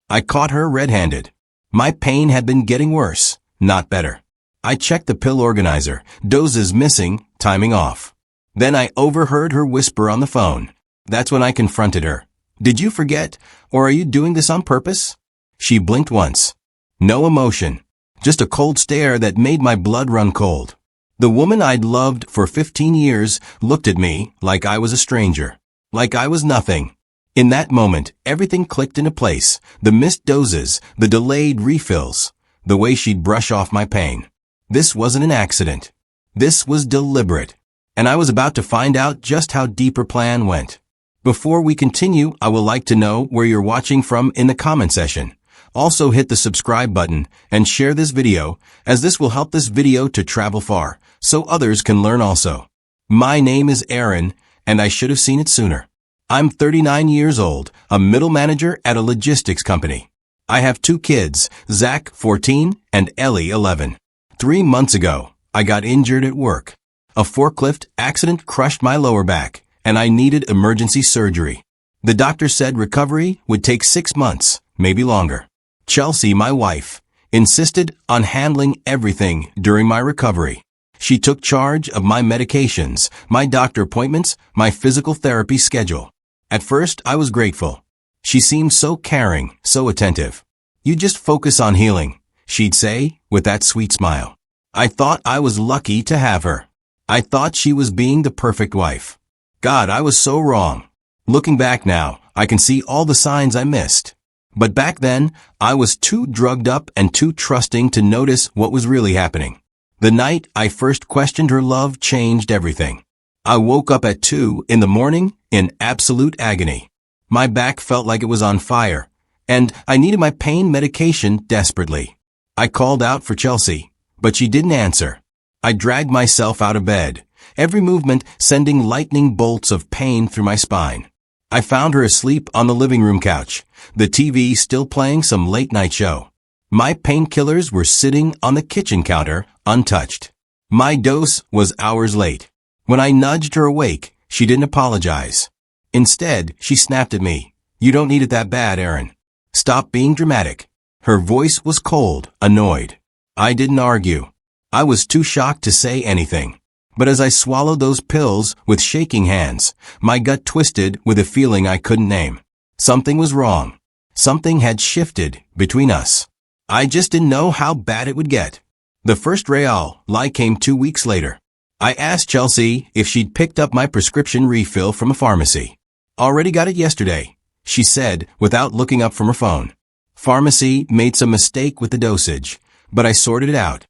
I caught her red-handed. My pain had been getting worse, not better. I checked the pill organizer, doses missing, timing off. Then I overheard her whisper on the phone. That's when I confronted her. Did you forget, or are you doing this on purpose? She blinked once. No emotion, just a cold stare that made my blood run cold. The woman I'd loved for 15 years looked at me like I was a stranger, like I was nothing. In that moment, everything clicked into place. The missed doses, the delayed refills, the way she'd brush off my pain. This wasn't an accident. This was deliberate. And I was about to find out just how deep her plan went. Before we continue, I would like to know where you're watching from in the comment section. Also hit the subscribe button and share this video, as this will help this video to travel far, so others can learn also. My name is Aaron, and I should have seen it sooner. I'm 39 years old, a middle manager at a logistics company. I have 2 kids, Zach, 14, and Ellie, 11. 3 months ago, I got injured at work. A forklift accident crushed my lower back, and I needed emergency surgery. The doctor said recovery would take 6 months, maybe longer. Chelsea, my wife, insisted on handling everything during my recovery. She took charge of my medications, my doctor appointments, my physical therapy schedule. At first, I was grateful. She seemed so caring, so attentive. You just focus on healing, she'd say, with that sweet smile. I thought I was lucky to have her. I thought she was being the perfect wife. God, I was so wrong. Looking back now, I can see all the signs I missed. But back then, I was too drugged up and too trusting to notice what was really happening. The night I first questioned her love changed everything. I woke up at 2 in the morning in absolute agony. My back felt like it was on fire, and I needed my pain medication desperately. I called out for Chelsea, but she didn't answer. I dragged myself out of bed, every movement sending lightning bolts of pain through my spine. I found her asleep on the living room couch, the TV still playing some late-night show. My painkillers were sitting on the kitchen counter, untouched. My dose was hours late. When I nudged her awake, she didn't apologize. Instead, she snapped at me. You don't need it that bad, Aaron. Stop being dramatic. Her voice was cold, annoyed. I didn't argue. I was too shocked to say anything. But as I swallowed those pills with shaking hands, my gut twisted with a feeling I couldn't name. Something was wrong. Something had shifted between us. I just didn't know how bad it would get. The first lie came 2 weeks later. I asked Chelsea if she'd picked up my prescription refill from a pharmacy. Already got it yesterday, she said without looking up from her phone. Pharmacy made some mistake with the dosage, but I sorted it out.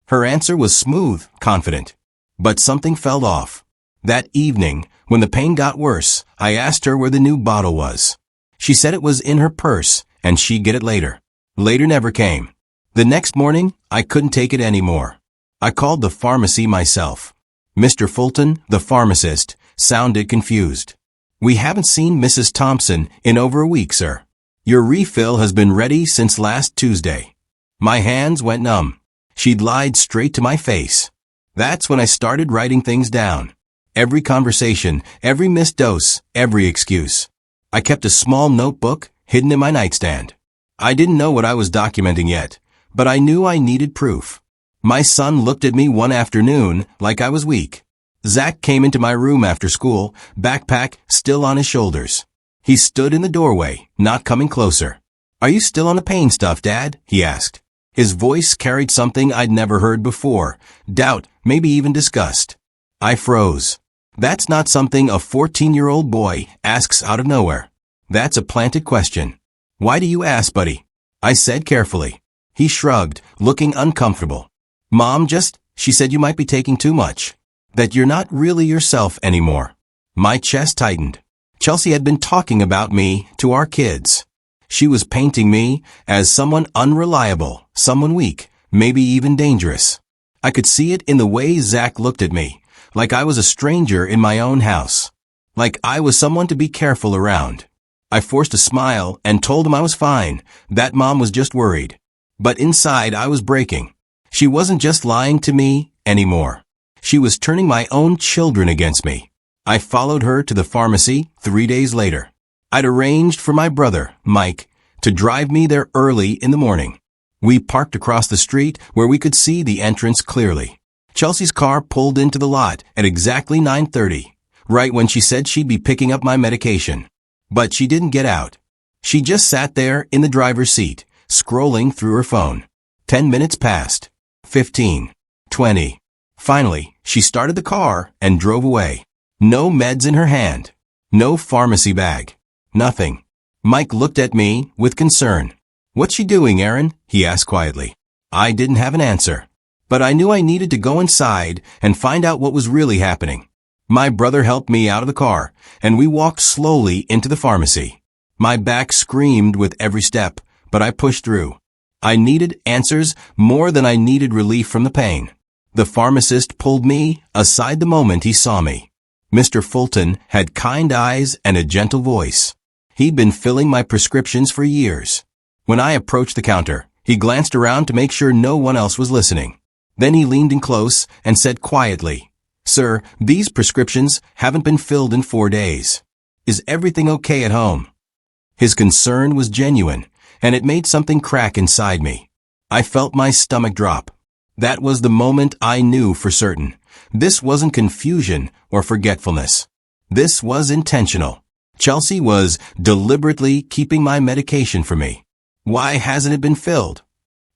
Her answer was smooth, confident. But something fell off. That evening, when the pain got worse, I asked her where the new bottle was. She said it was in her purse, and she'd get it later. Later never came. The next morning, I couldn't take it anymore. I called the pharmacy myself. Mr. Fulton, the pharmacist, sounded confused. We haven't seen Mrs. Thompson in over a week, sir. Your refill has been ready since last Tuesday. My hands went numb. She'd lied straight to my face. That's when I started writing things down. Every conversation, every missed dose, every excuse. I kept a small notebook hidden in my nightstand. I didn't know what I was documenting yet, but I knew I needed proof. My son looked at me one afternoon like I was weak. Zach came into my room after school, backpack still on his shoulders. He stood in the doorway, not coming closer. Are you still on the pain stuff, Dad? He asked. His voice carried something I'd never heard before, doubt, maybe even disgust. I froze. That's not something a 14-year-old boy asks out of nowhere. That's a planted question. Why do you ask, buddy? I said carefully. He shrugged, looking uncomfortable. Mom she said you might be taking too much. That you're not really yourself anymore. My chest tightened. Chelsea had been talking about me to our kids. She was painting me as someone unreliable, someone weak, maybe even dangerous. I could see it in the way Zach looked at me, like I was a stranger in my own house. Like I was someone to be careful around. I forced a smile and told him I was fine, that Mom was just worried. But inside I was breaking. She wasn't just lying to me anymore. She was turning my own children against me. I followed her to the pharmacy 3 days later. I'd arranged for my brother, Mike, to drive me there early in the morning. We parked across the street where we could see the entrance clearly. Chelsea's car pulled into the lot at exactly 9:30, right when she said she'd be picking up my medication. But she didn't get out. She just sat there in the driver's seat, scrolling through her phone. 10 minutes passed. 15. 20. Finally, she started the car and drove away. No meds in her hand. No pharmacy bag. Nothing. Mike looked at me with concern. "What's she doing, Aaron?" he asked quietly. I didn't have an answer, but I knew I needed to go inside and find out what was really happening. My brother helped me out of the car, and we walked slowly into the pharmacy. My back screamed with every step, but I pushed through. I needed answers more than I needed relief from the pain. The pharmacist pulled me aside the moment he saw me. Mr. Fulton had kind eyes and a gentle voice. He'd been filling my prescriptions for years. When I approached the counter, he glanced around to make sure no one else was listening. Then he leaned in close and said quietly, "Sir, these prescriptions haven't been filled in 4 days. Is everything okay at home?" His concern was genuine, and it made something crack inside me. I felt my stomach drop. That was the moment I knew for certain. This wasn't confusion or forgetfulness. This was intentional. Chelsea was deliberately keeping my medication from me. "Why hasn't it been filled?"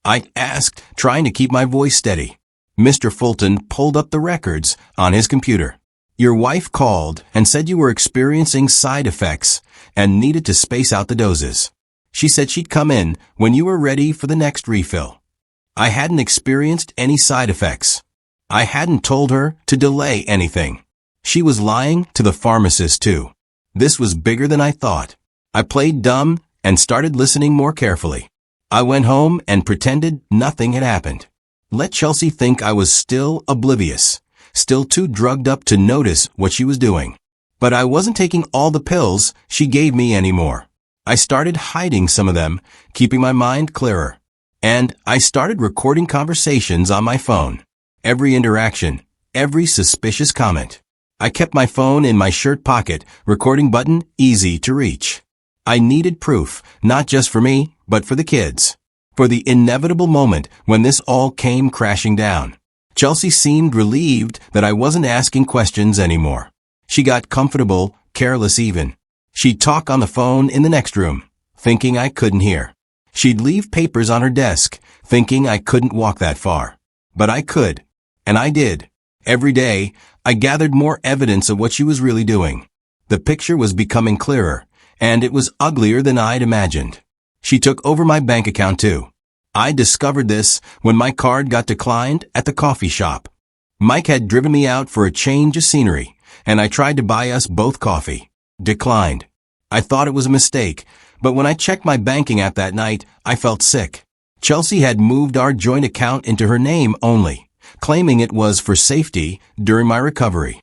I asked, trying to keep my voice steady. Mr. Fulton pulled up the records on his computer. "Your wife called and said you were experiencing side effects and needed to space out the doses. She said she'd come in when you were ready for the next refill." I hadn't experienced any side effects. I hadn't told her to delay anything. She was lying to the pharmacist too. This was bigger than I thought. I played dumb and started listening more carefully. I went home and pretended nothing had happened. Let Chelsea think I was still oblivious, still too drugged up to notice what she was doing. But I wasn't taking all the pills she gave me anymore. I started hiding some of them, keeping my mind clearer. And I started recording conversations on my phone. Every interaction, every suspicious comment. I kept my phone in my shirt pocket, recording button easy to reach. I needed proof, not just for me, but for the kids. For the inevitable moment when this all came crashing down. Chelsea seemed relieved that I wasn't asking questions anymore. She got comfortable, careless even. She'd talk on the phone in the next room, thinking I couldn't hear. She'd leave papers on her desk, thinking I couldn't walk that far. But I could. And I did. Every day, I gathered more evidence of what she was really doing. The picture was becoming clearer, and it was uglier than I'd imagined. She took over my bank account too. I discovered this when my card got declined at the coffee shop. Mike had driven me out for a change of scenery, and I tried to buy us both coffee. Declined. I thought it was a mistake, but when I checked my banking app that night, I felt sick. Chelsea had moved our joint account into her name only, claiming it was for safety during my recovery.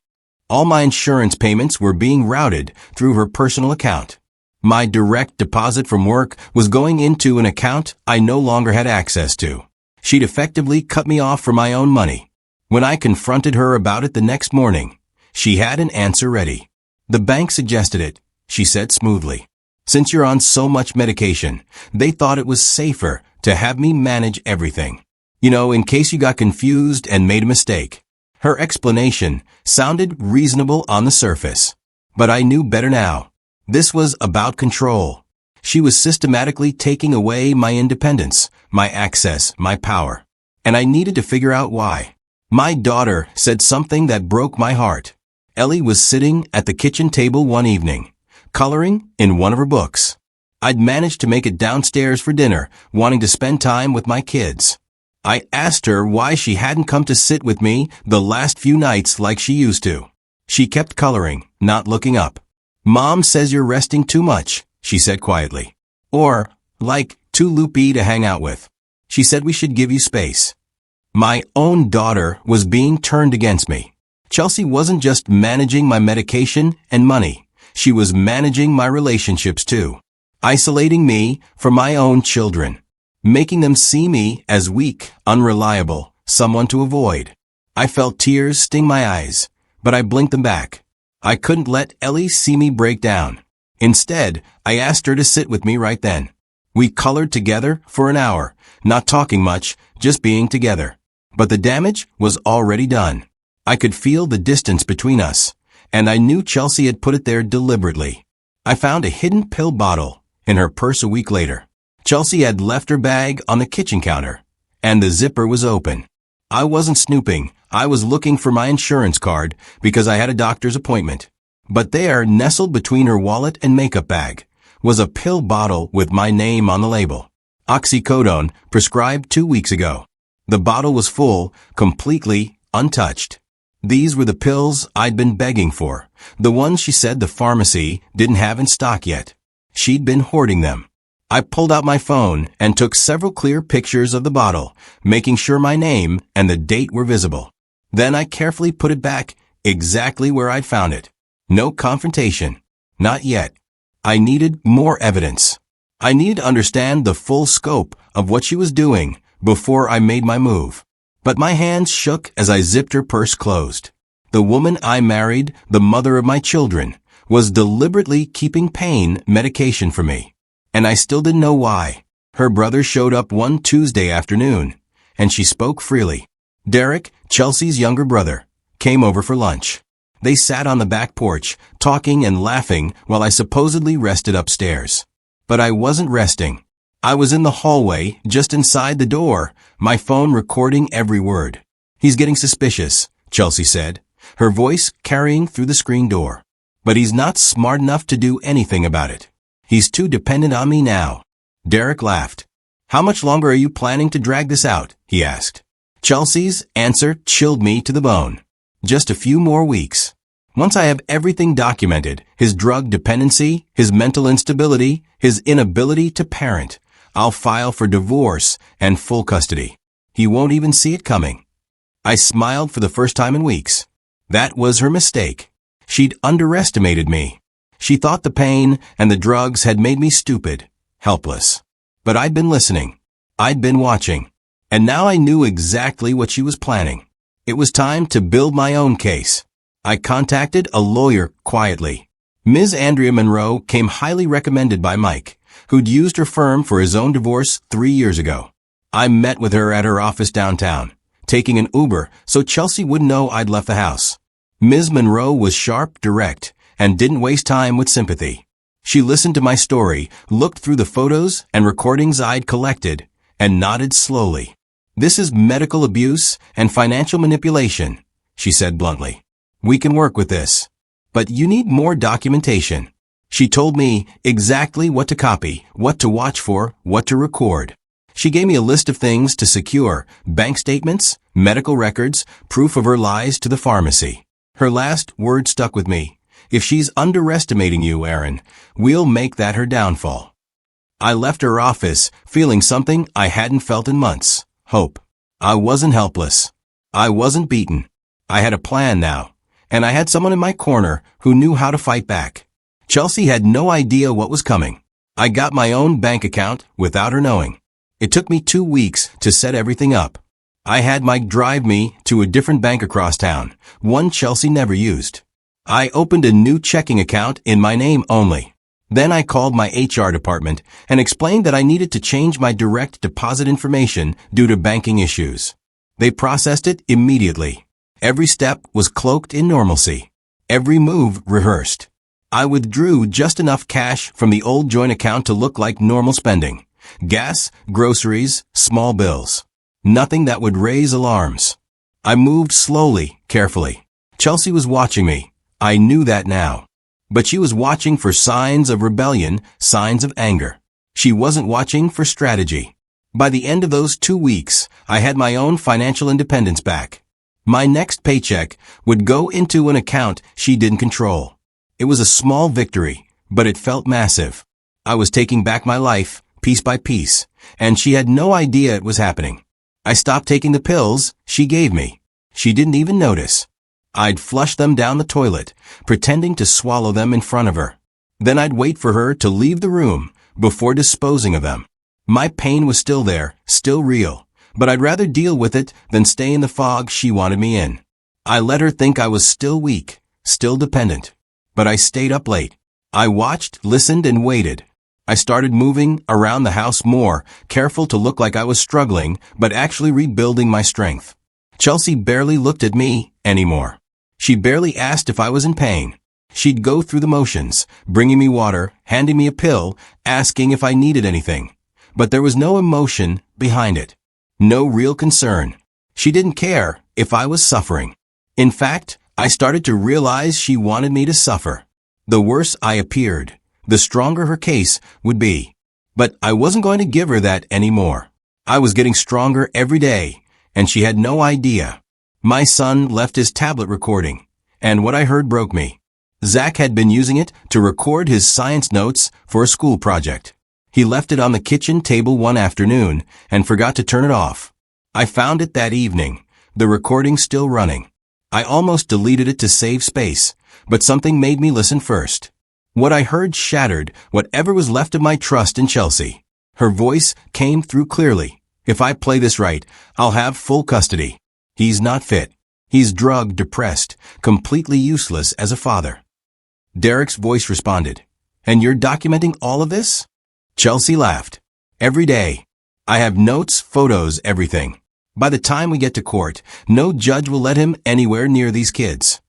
All my insurance payments were being routed through her personal account. My direct deposit from work was going into an account I no longer had access to. She'd effectively cut me off from my own money. When I confronted her about it the next morning, she had an answer ready. "The bank suggested it," she said smoothly. "Since you're on so much medication, they thought it was safer to have me manage everything. You know, in case you got confused and made a mistake." Her explanation sounded reasonable on the surface, but I knew better now. This was about control. She was systematically taking away my independence, my access, my power. And I needed to figure out why. My daughter said something that broke my heart. Ellie was sitting at the kitchen table one evening, coloring in one of her books. I'd managed to make it downstairs for dinner, wanting to spend time with my kids. I asked her why she hadn't come to sit with me the last few nights like she used to. She kept coloring, not looking up. "Mom says you're resting too much," she said quietly. "Or, like, too loopy to hang out with. She said we should give you space." My own daughter was being turned against me. Chelsea wasn't just managing my medication and money. She was managing my relationships too. Isolating me from my own children. Making them see me as weak, unreliable, someone to avoid. I felt tears sting my eyes, but I blinked them back. I couldn't let Ellie see me break down. Instead, I asked her to sit with me right then. We colored together for an hour, not talking much, just being together. But the damage was already done. I could feel the distance between us, and I knew Chelsea had put it there deliberately. I found a hidden pill bottle in her purse a week later. Chelsea had left her bag on the kitchen counter, and the zipper was open. I wasn't snooping. I was looking for my insurance card because I had a doctor's appointment. But there, nestled between her wallet and makeup bag, was a pill bottle with my name on the label. Oxycodone, prescribed 2 weeks ago. The bottle was full, completely untouched. These were the pills I'd been begging for, the ones she said the pharmacy didn't have in stock yet. She'd been hoarding them. I pulled out my phone and took several clear pictures of the bottle, making sure my name and the date were visible. Then I carefully put it back exactly where I'd found it. No confrontation. Not yet. I needed more evidence. I needed to understand the full scope of what she was doing before I made my move. But my hands shook as I zipped her purse closed. The woman I married, the mother of my children, was deliberately keeping pain medication for me. And I still didn't know why. Her brother showed up one Tuesday afternoon, and she spoke freely. Derek, Chelsea's younger brother, came over for lunch. They sat on the back porch, talking and laughing while I supposedly rested upstairs. But I wasn't resting. I was in the hallway, just inside the door, my phone recording every word. "He's getting suspicious," Chelsea said, her voice carrying through the screen door. "But he's not smart enough to do anything about it. He's too dependent on me now." Derek laughed. "How much longer are you planning to drag this out?" he asked. Chelsea's answer chilled me to the bone. "Just a few more weeks. Once I have everything documented, his drug dependency, his mental instability, his inability to parent, I'll file for divorce and full custody. He won't even see it coming." I smiled for the first time in weeks. That was her mistake. She'd underestimated me. She thought the pain and the drugs had made me stupid, helpless. But I'd been listening. I'd been watching. And now I knew exactly what she was planning. It was time to build my own case. I contacted a lawyer quietly. Ms. Andrea Monroe came highly recommended by Mike, who'd used her firm for his own divorce 3 years ago. I met with her at her office downtown, taking an Uber so Chelsea wouldn't know I'd left the house. Ms. Monroe was sharp, direct, and didn't waste time with sympathy. She listened to my story, looked through the photos and recordings I'd collected, and nodded slowly. "This is medical abuse and financial manipulation," she said bluntly. "We can work with this. But you need more documentation." She told me exactly what to copy, what to watch for, what to record. She gave me a list of things to secure: bank statements, medical records, proof of her lies to the pharmacy. Her last word stuck with me. "If she's underestimating you, Aaron, we'll make that her downfall." I left her office, feeling something I hadn't felt in months: hope. I wasn't helpless. I wasn't beaten. I had a plan now, and I had someone in my corner who knew how to fight back. Chelsea had no idea what was coming. I got my own bank account without her knowing. It took me 2 weeks to set everything up. I had Mike drive me to a different bank across town, one Chelsea never used. I opened a new checking account in my name only. Then I called my HR department and explained that I needed to change my direct deposit information due to banking issues. They processed it immediately. Every step was cloaked in normalcy. Every move rehearsed. I withdrew just enough cash from the old joint account to look like normal spending. Gas, groceries, small bills. Nothing that would raise alarms. I moved slowly, carefully. Chelsea was watching me. I knew that now. But she was watching for signs of rebellion, signs of anger. She wasn't watching for strategy. By the end of those 2 weeks, I had my own financial independence back. My next paycheck would go into an account she didn't control. It was a small victory, but it felt massive. I was taking back my life, piece by piece, and she had no idea it was happening. I stopped taking the pills she gave me. She didn't even notice. I'd flush them down the toilet, pretending to swallow them in front of her. Then I'd wait for her to leave the room before disposing of them. My pain was still there, still real, but I'd rather deal with it than stay in the fog she wanted me in. I let her think I was still weak, still dependent. But I stayed up late. I watched, listened, and waited. I started moving around the house more, careful to look like I was struggling, but actually rebuilding my strength. Chelsea barely looked at me anymore. She barely asked if I was in pain. She'd go through the motions, bringing me water, handing me a pill, asking if I needed anything. But there was no emotion behind it. No real concern. She didn't care if I was suffering. In fact, I started to realize she wanted me to suffer. The worse I appeared, the stronger her case would be. But I wasn't going to give her that anymore. I was getting stronger every day, and she had no idea. My son left his tablet recording, and what I heard broke me. Zach had been using it to record his science notes for a school project. He left it on the kitchen table one afternoon and forgot to turn it off. I found it that evening, the recording still running. I almost deleted it to save space, but something made me listen first. What I heard shattered whatever was left of my trust in Chelsea. Her voice came through clearly. If I play this right, I'll have full custody. He's not fit. He's drugged, depressed, completely useless as a father. Derek's voice responded. And you're documenting all of this? Chelsea laughed. Every day. I have notes, photos, everything. By the time we get to court, no judge will let him anywhere near these kids.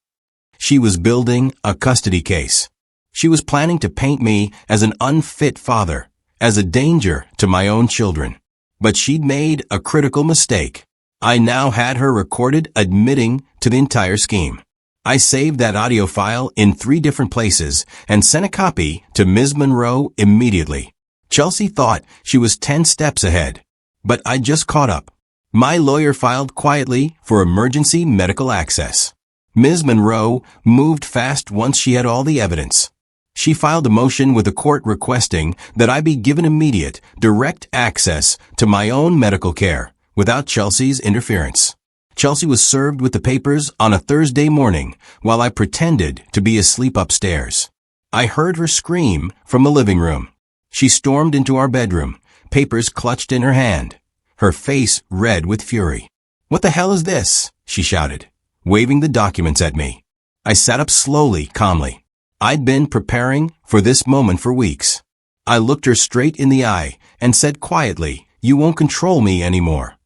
She was building a custody case. She was planning to paint me as an unfit father, as a danger to my own children. But she'd made a critical mistake. I now had her recorded admitting to the entire scheme. I saved that audio file in 3 different places and sent a copy to Ms. Monroe immediately. Chelsea thought she was 10 steps ahead, but I just caught up. My lawyer filed quietly for emergency medical access. Ms. Monroe moved fast once she had all the evidence. She filed a motion with the court requesting that I be given immediate, direct access to my own medical care without Chelsea's interference. Chelsea was served with the papers on a Thursday morning while I pretended to be asleep upstairs. I heard her scream from the living room. She stormed into our bedroom, papers clutched in her hand, her face red with fury. "What the hell is this?" she shouted, waving the documents at me. I sat up slowly, calmly. I'd been preparing for this moment for weeks. I looked her straight in the eye and said quietly, "You won't control me anymore."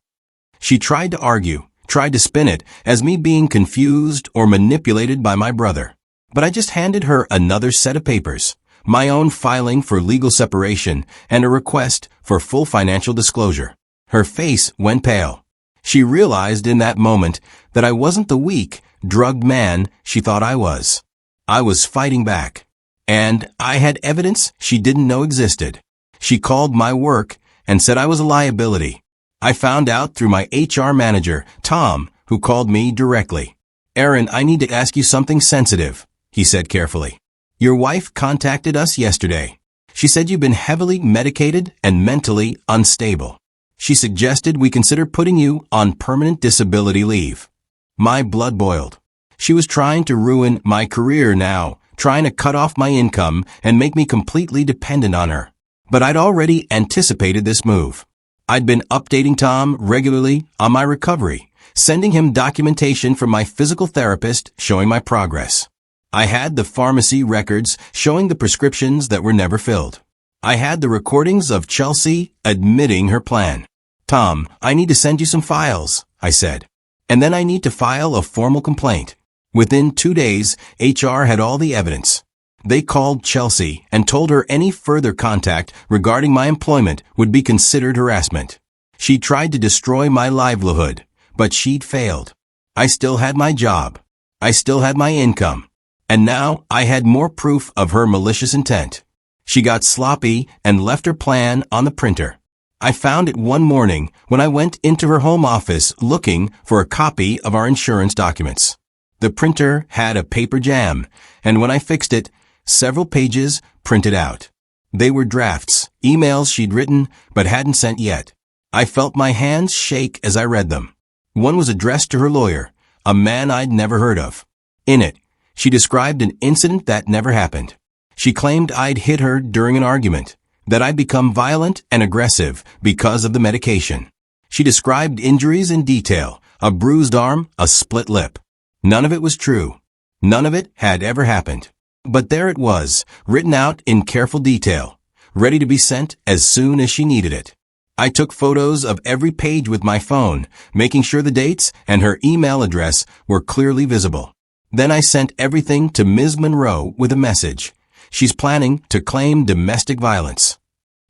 She tried to argue, tried to spin it as me being confused or manipulated by my brother. But I just handed her another set of papers, my own filing for legal separation and a request for full financial disclosure. Her face went pale. She realized in that moment that I wasn't the weak, drugged man she thought I was. I was fighting back. And I had evidence she didn't know existed. She called my work and said I was a liability. I found out through my HR manager, Tom, who called me directly. "Aaron, I need to ask you something sensitive," he said carefully. "Your wife contacted us yesterday. She said you've been heavily medicated and mentally unstable. She suggested we consider putting you on permanent disability leave." My blood boiled. She was trying to ruin my career now, trying to cut off my income and make me completely dependent on her. But I'd already anticipated this move. I'd been updating Tom regularly on my recovery, sending him documentation from my physical therapist showing my progress. I had the pharmacy records showing the prescriptions that were never filled. I had the recordings of Chelsea admitting her plan. "Tom, I need to send you some files," I said. "And then I need to file a formal complaint." Within 2 days, HR had all the evidence. They called Chelsea and told her any further contact regarding my employment would be considered harassment. She tried to destroy my livelihood, but she'd failed. I still had my job. I still had my income. And now I had more proof of her malicious intent. She got sloppy and left her plan on the printer. I found it one morning when I went into her home office looking for a copy of our insurance documents. The printer had a paper jam, and when I fixed it, several pages printed out. They were drafts, emails she'd written but hadn't sent yet. I felt my hands shake as I read them. One was addressed to her lawyer, a man I'd never heard of. In it, she described an incident that never happened. She claimed I'd hit her during an argument, that I'd become violent and aggressive because of the medication. She described injuries in detail, a bruised arm, a split lip. None of it was true. None of it had ever happened. But there it was, written out in careful detail. ready to be sent as soon as she needed it. I took photos of every page with my phone, making sure the dates and her email address were clearly visible. Then I sent everything to Ms. Monroe with a message. She's planning to claim domestic violence.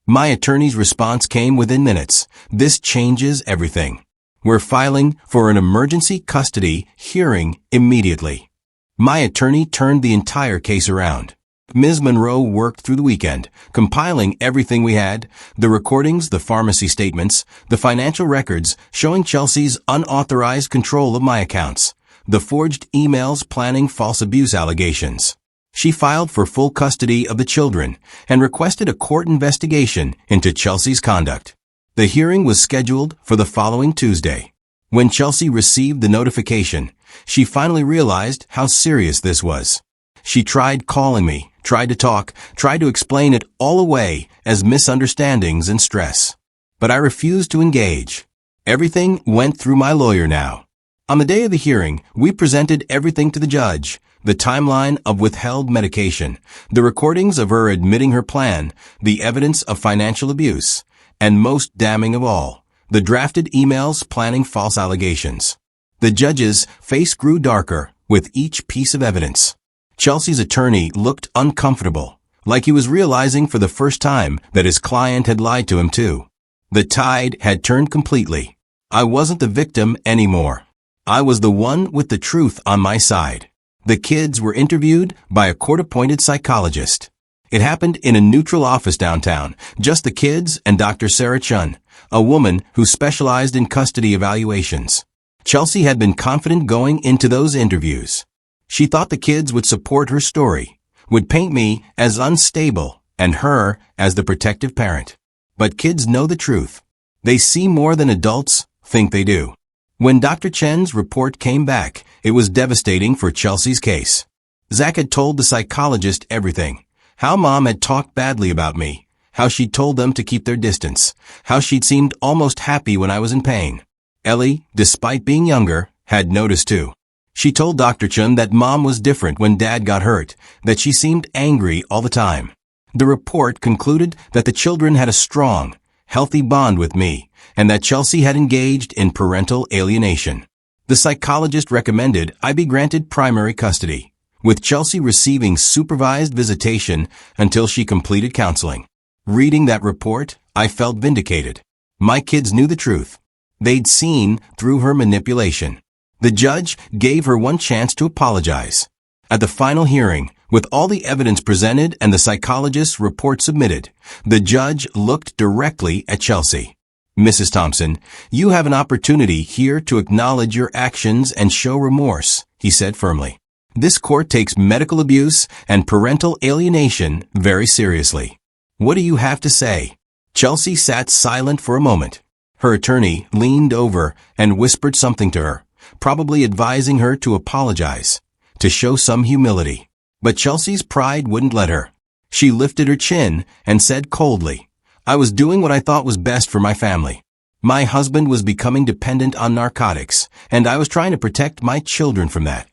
My attorney's response came within minutes. This changes everything. We're filing for an emergency custody hearing immediately. My attorney turned the entire case around. Ms. Monroe worked through the weekend, compiling everything we had, the recordings, the pharmacy statements, the financial records showing Chelsea's unauthorized control of my accounts, the forged emails planning false abuse allegations. She filed for full custody of the children and requested a court investigation into Chelsea's conduct. The hearing was scheduled for the following Tuesday. When Chelsea received the notification, she finally realized how serious this was. She tried calling me, tried to talk, tried to explain it all away as misunderstandings and stress. But I refused to engage. Everything went through my lawyer now. On the day of the hearing, we presented everything to the judge. The timeline of withheld medication, the recordings of her admitting her plan, the evidence of financial abuse, and most damning of all, the drafted emails planning false allegations. The judge's face grew darker with each piece of evidence. Chelsea's attorney looked uncomfortable, like he was realizing for the first time that his client had lied to him too. The tide had turned completely. I wasn't the victim anymore. I was the one with the truth on my side. The kids were interviewed by a court-appointed psychologist. It happened in a neutral office downtown, just the kids and Dr. Sarah Chun, a woman who specialized in custody evaluations. Chelsea had been confident going into those interviews. She thought the kids would support her story, would paint me as unstable and her as the protective parent. But kids know the truth. They see more than adults think they do. When Dr. Chen's report came back, it was devastating for Chelsea's case. Zach had told the psychologist everything. How Mom had talked badly about me, how she'd told them to keep their distance, how she'd seemed almost happy when I was in pain. Ellie, despite being younger, had noticed too. She told Dr. Chen that Mom was different when Dad got hurt, that she seemed angry all the time. The report concluded that the children had a strong, healthy bond with me, and that Chelsea had engaged in parental alienation. The psychologist recommended I be granted primary custody, with Chelsea receiving supervised visitation until she completed counseling. Reading that report, I felt vindicated. My kids knew the truth. They'd seen through her manipulation. The judge gave her one chance to apologize. At the final hearing, with all the evidence presented and the psychologist's report submitted, the judge looked directly at Chelsea. Mrs. Thompson, you have an opportunity here to acknowledge your actions and show remorse, he said firmly. This court takes medical abuse and parental alienation very seriously. What do you have to say? Chelsea sat silent for a moment. Her attorney leaned over and whispered something to her, probably advising her to apologize, to show some humility. But Chelsea's pride wouldn't let her. She lifted her chin and said coldly, I was doing what I thought was best for my family. My husband was becoming dependent on narcotics, and I was trying to protect my children from that.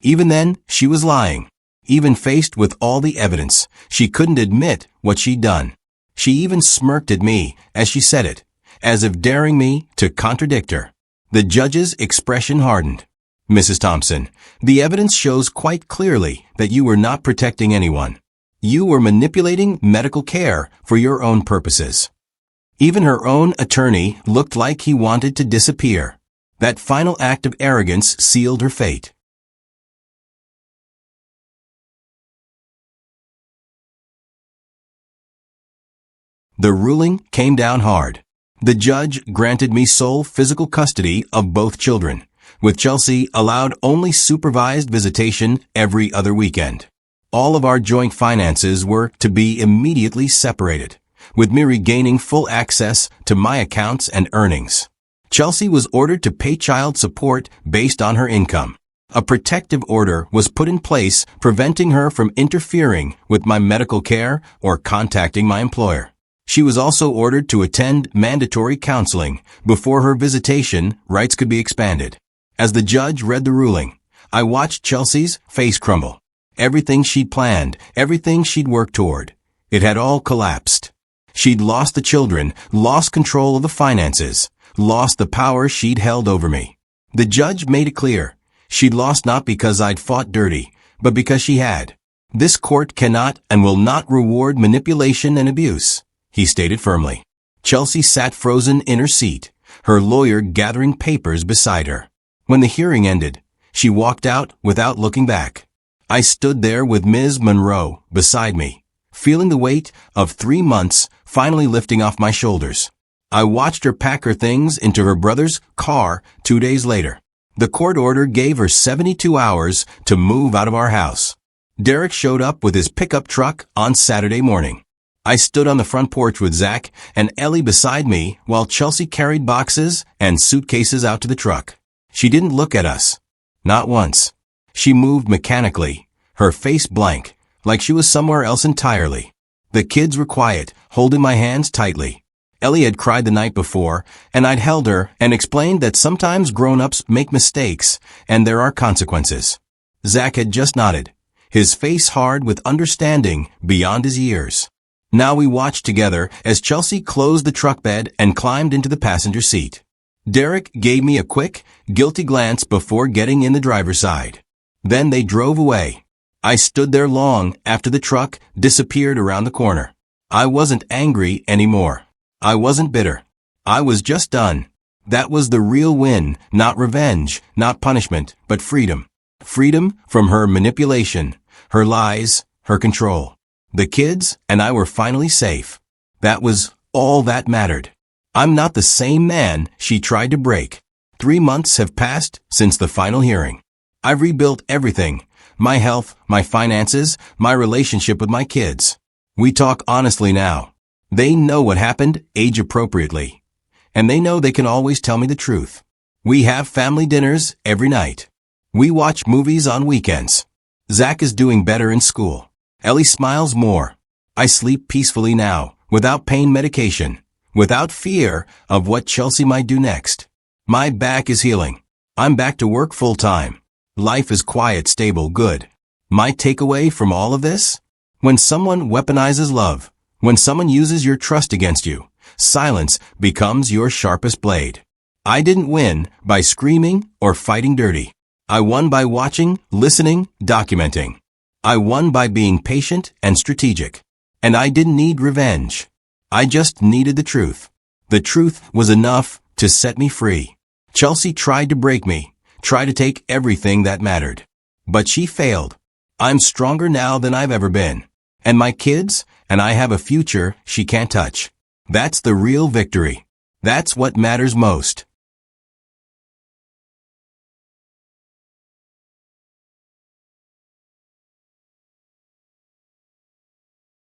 Even then, she was lying. Even faced with all the evidence, she couldn't admit what she'd done. She even smirked at me as she said it, as if daring me to contradict her. The judge's expression hardened. Mrs. Thompson, the evidence shows quite clearly that you were not protecting anyone. You were manipulating medical care for your own purposes. Even her own attorney looked like he wanted to disappear. That final act of arrogance sealed her fate. The ruling came down hard. The judge granted me sole physical custody of both children, with Chelsea allowed only supervised visitation every other weekend. All of our joint finances were to be immediately separated, with me regaining full access to my accounts and earnings. Chelsea was ordered to pay child support based on her income. A protective order was put in place preventing her from interfering with my medical care or contacting my employer. She was also ordered to attend mandatory counseling before her visitation rights could be expanded. As the judge read the ruling, I watched Chelsea's face crumble. Everything she'd planned, everything she'd worked toward, It had all collapsed. She'd lost the children, lost control of the finances, lost the power she'd held over me. The judge made it clear. She'd lost not because I'd fought dirty, but because she had. This court cannot and will not reward manipulation and abuse, he stated firmly. Chelsea sat frozen in her seat, her lawyer gathering papers beside her. When the hearing ended, she walked out without looking back. I stood there with Ms. Monroe beside me, feeling the weight of 3 months finally lifting off my shoulders. I watched her pack her things into her brother's car 2 days later. The court order gave her 72 hours to move out of our house. Derek showed up with his pickup truck on Saturday morning. I stood on the front porch with Zach and Ellie beside me while Chelsea carried boxes and suitcases out to the truck. She didn't look at us. Not once. She moved mechanically, her face blank, like she was somewhere else entirely. The kids were quiet, holding my hands tightly. Ellie had cried the night before, and I'd held her and explained that sometimes grown-ups make mistakes and there are consequences. Zach had just nodded, his face hard with understanding beyond his years. Now we watched together as Chelsea closed the truck bed and climbed into the passenger seat. Derek gave me a quick, guilty glance before getting in the driver's side. Then they drove away. I stood there long after the truck disappeared around the corner. I wasn't angry anymore. I wasn't bitter. I was just done. That was the real win, not revenge, not punishment, but freedom. Freedom from her manipulation, her lies, her control. The kids and I were finally safe. That was all that mattered. I'm not the same man she tried to break. 3 months have passed since the final hearing. I've rebuilt everything. My health, my finances, my relationship with my kids. We talk honestly now. They know what happened age appropriately. And they know they can always tell me the truth. We have family dinners every night. We watch movies on weekends. Zach is doing better in school. Ellie smiles more. I sleep peacefully now, without pain medication, without fear of what Chelsea might do next. My back is healing. I'm back to work full-time. Life is quiet, stable, good. My takeaway from all of this? When someone weaponizes love, when someone uses your trust against you, silence becomes your sharpest blade. I didn't win by screaming or fighting dirty. I won by watching, listening, documenting. I won by being patient and strategic. And I didn't need revenge. I just needed the truth. The truth was enough to set me free. Chelsea tried to break me, tried to take everything that mattered. But she failed. I'm stronger now than I've ever been. And my kids and I have a future she can't touch. That's the real victory. That's what matters most.